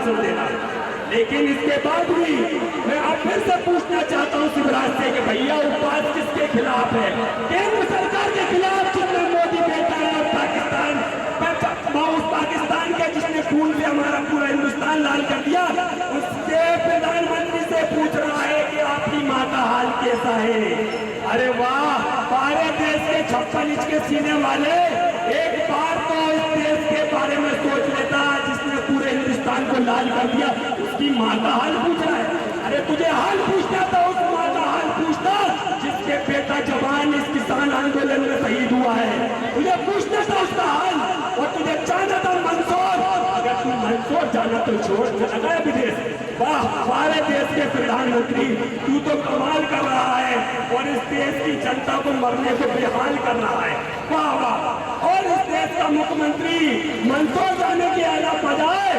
भाषण देना। लेकिन इसके बाद भी मैं अब फिर से पूछना चाहता हूँ शिवराज से कि भैया उपवास किसके खिलाफ है? केंद्र सरकार के खिलाफ, जिसने मोदी बेटा है और पाकिस्तान उस पाकिस्तान के जिसने खून से हमारा पूरा हिंदुस्तान लाल कर दिया, उसके प्रधानमंत्री से पूछ रहा है कि आपकी माँ का हाल कैसा है? अरे वाह, सारे देश के 56 इंच के सीने वाले एक बार तो इस देश के बारे में सोच लेता जिसने पूरे हिंदुस्तान को लाल कर दिया, उसकी माँ का हाल पूछ रहा है। अरे तुझे हाल पूछना था, उस माँ का हाल पूछना जिसके बेटा जवान इस किसान आंदोलन में शहीद हुआ है। तुझे पूछना था उसका हाल, और तुझे जाना था मंदसौर। अगर तू मंदसौर जाना तो छोड़, चला गया विदेश। वाह, सारे देश के प्रधानमंत्री, तू तो कमाल कर रहा है और इस देश की जनता को मरने को बेहाल कर रहा है। वाह वाह। और इस देश का मुख्यमंत्री मंदसौर जाने की आला बजाय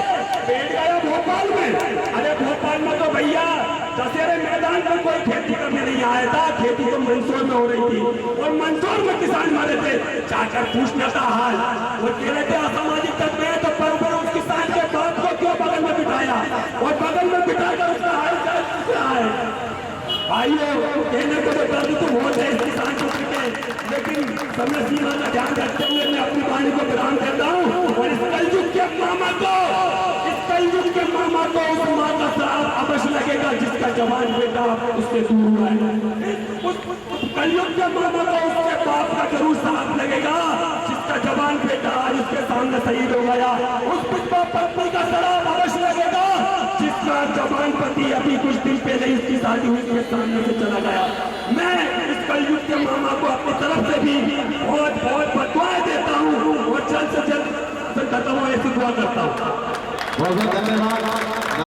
बैठ गया भोपाल में। अरे भोपाल में तो भैया दशहरे मैदान पर कोई खेती करने नहीं आया था, खेती तो मंदसौर में हो रही थी और मंदसौर में किसान मरे थे। जाकर पूछना था हाल। वो कह रहे थे असामाजिक तत्व है, तो पर उस किसान के बाप को क्यों बगल में बिठाया और बगल में बिठाकर उसका हाल चाल पूछ रहा है? भाइयों, कहने को तो दर्द तो बहुत है इस किसान क्षेत्र के, लेकिन समय सीमा का ध्यान रखते हुए मैं अपनी वाणी को प्रदान करता हूँ। और इस कलयुग के मामा को, इस कलयुग के मामा को उस माँ का श्राप अवश्य लगेगा जिसका जवान बेटा उससे दूर हुआ है। उस कलयुग के मामा को उसके बाप का जरूर श्राप लगेगा जिसका जवान बेटा आज उसके सामने शहीद हो गया। उस पुष्पा पत्नी का श्राप अवश्य लगेगा जिसका जवान पति अभी कुछ दिन पहले इसकी शादी हुई उसके सामने से चला गया। मैं इस कलयुग के मामा को अपनी तरफ से भी बहुत बहुत बदुआएं देता हूँ और जल्द से जल्द खत्म हो ऐसी दुआ करता हूँ। बहुत बहुत धन्यवाद।